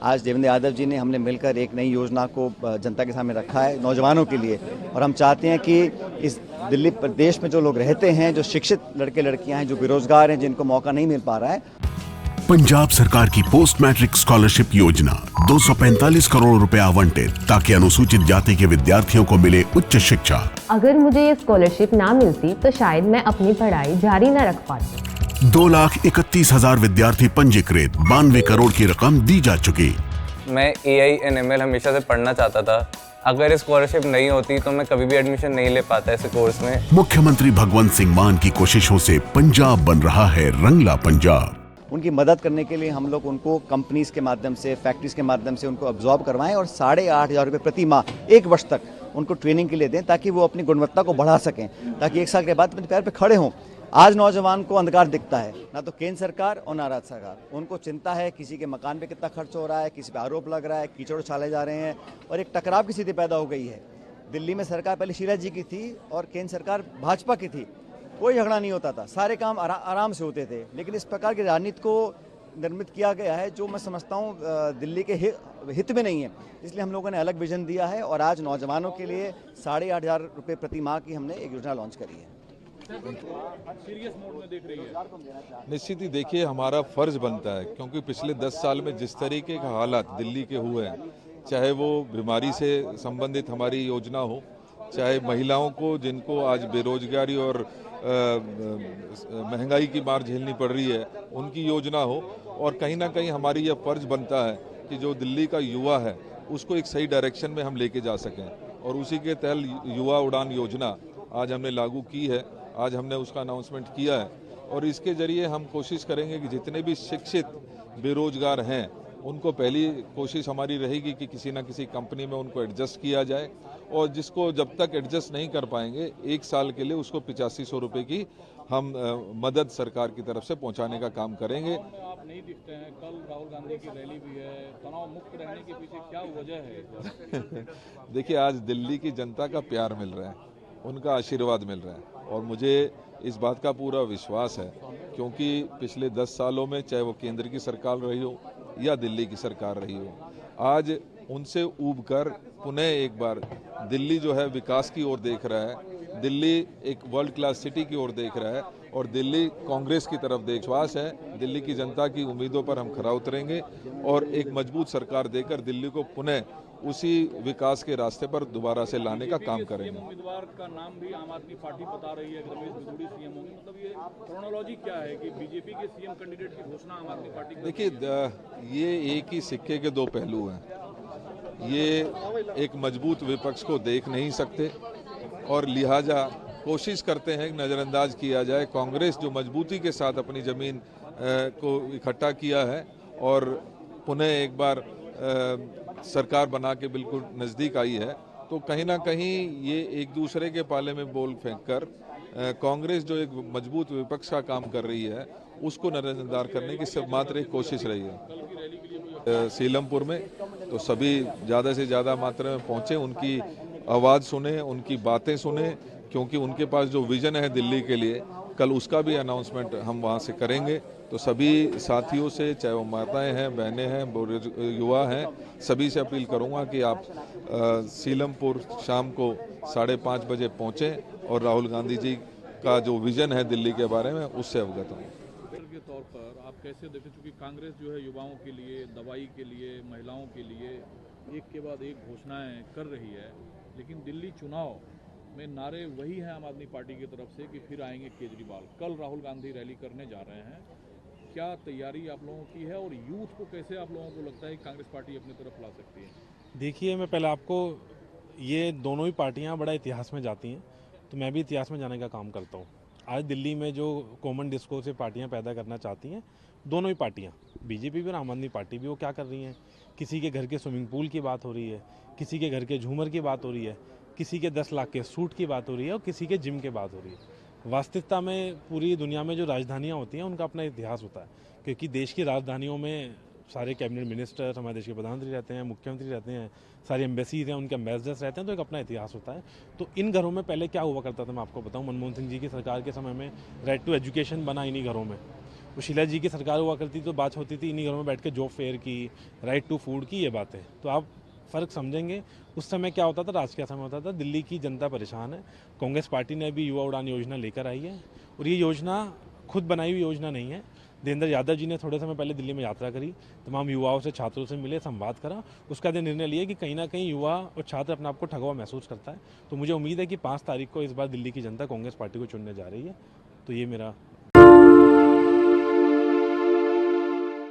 आज देवेंद्र यादव जी ने हमने मिलकर एक नई योजना को जनता के सामने रखा है नौजवानों के लिए, और हम चाहते हैं कि इस दिल्ली प्रदेश में जो लोग रहते हैं, जो शिक्षित लड़के लड़कियां हैं, जो बेरोजगार हैं, जिनको मौका नहीं मिल पा रहा है। पंजाब सरकार की पोस्ट मैट्रिक स्कॉलरशिप योजना 245 करोड़ रुपए आवंटित ताकि अनुसूचित जाति के विद्यार्थियों को मिले उच्च शिक्षा। अगर मुझे ये स्कॉलरशिप ना मिलती तो शायद मैं अपनी पढ़ाई जारी न रख पाती। 2,31,000 विद्यार्थी पंजीकृत, 92 करोड़ की रकम दी जा चुकी। मैं AI/ML हमेशा से पढ़ना चाहता था। अगर स्कॉलरशिप नहीं होती तो मैं कभी भी एडमिशन नहीं ले पाता इस कोर्स में। मुख्यमंत्री भगवंत सिंह मान की कोशिशों से पंजाब बन रहा है रंगला पंजाब। उनकी मदद करने के लिए हम लोग उनको कंपनीज के माध्यम से, फैक्ट्रीज के माध्यम से उनको अब्जॉर्ब करवाएं और 8,500 रुपये प्रति माह 1 वर्ष तक उनको ट्रेनिंग के लिए दें, ताकि वो अपनी गुणवत्ता को बढ़ा सकें, ताकि 1 साल के बाद अपने पैर पर खड़े हों। आज नौजवान को अंधकार दिखता है, ना तो केंद्र सरकार और ना राज्य सरकार। उनको चिंता है किसी के मकान पे कितना खर्च हो रहा है, किसी पे आरोप लग रहा है, कीचड़ उछाले जा रहे हैं, और एक टकराव की स्थिति पैदा हो गई है। दिल्ली में सरकार पहले शीला जी की थी और केंद्र सरकार भाजपा की थी, कोई झगड़ा नहीं होता था, सारे काम आराम से होते थे। लेकिन इस प्रकार की राजनीति को निर्मित किया गया है जो मैं समझता हूँ दिल्ली के हित में नहीं है, इसलिए हम लोगों ने अलग विजन दिया है और आज नौजवानों के लिए 8,500 रुपये प्रति माह की हमने एक योजना लॉन्च करी है। सीरियस मोड में देख रही है। निश्चित ही देखिए, हमारा फर्ज बनता है, क्योंकि पिछले 10 साल में जिस तरीके के हालात दिल्ली के हुए हैं, चाहे वो बीमारी से संबंधित हमारी योजना हो, चाहे महिलाओं को जिनको आज बेरोजगारी और महंगाई की मार झेलनी पड़ रही है उनकी योजना हो, और कहीं ना कहीं हमारी यह फर्ज बनता है कि जो दिल्ली का युवा है उसको एक सही डायरेक्शन में हम लेके जा सकें, और उसी के तहत युवा उड़ान योजना आज हमने लागू की है। आज हमने उसका अनाउंसमेंट किया है और इसके जरिए हम कोशिश करेंगे कि जितने भी शिक्षित बेरोजगार हैं उनको पहली कोशिश हमारी रहेगी कि किसी ना किसी कंपनी में उनको एडजस्ट किया जाए, और जिसको जब तक एडजस्ट नहीं कर पाएंगे 1 साल के लिए उसको 8500 रुपये की हम मदद सरकार की तरफ से पहुंचाने का काम करेंगे। आप नहीं दिखते हैं, कल राहुल गांधी की रैली भी है, तनाव मुक्त रहने के पीछे क्या वजह है? देखिए, आज दिल्ली की जनता का प्यार मिल रहा है, उनका आशीर्वाद मिल रहा है, और मुझे इस बात का पूरा विश्वास है, क्योंकि पिछले 10 सालों में चाहे वो केंद्र की सरकार रही हो या दिल्ली की सरकार रही हो, आज उनसे ऊब कर पुनः एक बार दिल्ली जो है विकास की ओर देख रहा है, दिल्ली एक वर्ल्ड क्लास सिटी की ओर देख रहा है, और दिल्ली कांग्रेस की तरफ विश्वास है। दिल्ली की जनता की उम्मीदों पर हम खरा उतरेंगे और एक मजबूत सरकार देकर दिल्ली को पुनः उसी विकास के रास्ते पर दोबारा से लाने का काम करेंगे। उम्मीदवार का नाम भी आम आदमी पार्टी बता रही है, रमेश बिधूड़ी सीएम होंगे, मतलब ये क्रोनोलॉजी क्या है कि बीजेपी के सीएम कैंडिडेट की घोषणा आम आदमी पार्टी की? देखिए, ये एक ही सिक्के के 2 पहलू हैं। ये एक मजबूत विपक्ष को देख नहीं सकते और लिहाजा कोशिश करते हैं कि नज़रअंदाज किया जाए कांग्रेस जो मजबूती के साथ अपनी ज़मीन को इकट्ठा किया है और पुनः एक बार सरकार बना के बिल्कुल नज़दीक आई है, तो कहीं ना कहीं ये एक दूसरे के पाले में बॉल फेंक कर कांग्रेस जो एक मजबूत विपक्ष का काम कर रही है उसको नजरअंदाज करने की मात्र एक कोशिश रही है। सीलमपुर में तो सभी ज़्यादा से ज़्यादा मात्रा में पहुँचे, उनकी आवाज़ सुने, उनकी बातें सुने, क्योंकि उनके पास जो विज़न है दिल्ली के लिए, कल उसका भी अनाउंसमेंट हम वहाँ से करेंगे। तो सभी साथियों से, चाहे वो माताएं हैं, बहनें हैं, युवा हैं, सभी से अपील करूंगा कि आप सीलमपुर शाम को 5:30 बजे पहुंचें और राहुल गांधी जी का जो विज़न है दिल्ली के बारे में उससे अवगत हों। के तौर पर आप कैसे देखें, चूँकि कांग्रेस जो है युवाओं के लिए, दवाई के लिए, महिलाओं के लिए एक के बाद एक घोषणाएँ कर रही है, लेकिन दिल्ली चुनाव में नारे वही हैं आम आदमी पार्टी की तरफ से कि फिर आएंगे केजरीवाल। कल राहुल गांधी रैली करने जा रहे हैं, क्या तैयारी आप लोगों की है और यूथ को कैसे आप लोगों को लगता है कि कांग्रेस पार्टी अपनी तरफ ला सकती है? देखिए, मैं पहले आपको, ये दोनों ही पार्टियां बड़ा इतिहास में जाती हैं, तो मैं भी इतिहास में जाने का काम करता हूं। आज दिल्ली में जो कॉमन डिस्कोर्स से पार्टियां पैदा करना चाहती हैं, दोनों ही पार्टियां, बीजेपी भी और आम आदमी पार्टी भी, वो क्या कर रही हैं? किसी के घर के स्विमिंग पूल की बात हो रही है, किसी के घर के झूमर की बात हो रही है, किसी के 10 लाख के सूट की बात हो रही है और किसी के जिम की बात हो रही है। वास्तविकता में पूरी दुनिया में जो राजधानियाँ होती हैं उनका अपना इतिहास होता है, क्योंकि देश की राजधानियों में सारे कैबिनेट मिनिस्टर, हमारे देश के प्रधानमंत्री रहते हैं, मुख्यमंत्री रहते हैं, सारी एम्बेसीज हैं, उनके एम्बेसडर्स रहते हैं, तो एक अपना इतिहास होता है। तो इन घरों में पहले क्या हुआ करता था, मैं आपको बताऊं, मनमोहन सिंह जी की सरकार के समय में राइट टू एजुकेशन बना इन्हीं घरों में, वो शीला जी की सरकार हुआ करती तो बात होती थी इन्हीं घरों में बैठ के जॉब फेयर की, राइट टू फूड की, ये बातें। तो आप फ़र्क समझेंगे उस समय क्या होता था, राज क्या समय होता था। दिल्ली की जनता परेशान है। कांग्रेस पार्टी ने अभी युवा उड़ान योजना लेकर आई है, और ये योजना खुद बनाई हुई योजना नहीं है। देवेंद्र यादव जी ने थोड़े समय पहले दिल्ली में यात्रा करी, तमाम युवाओं से, छात्रों से मिले, संवाद करा, उसका जो निर्णय लिया कि कहीं ना कहीं युवा और छात्र अपने आप को ठगा हुआ महसूस करता है। तो मुझे उम्मीद है कि 5 तारीख को इस बार दिल्ली की जनता कांग्रेस पार्टी को चुनने जा रही है। तो ये मेरा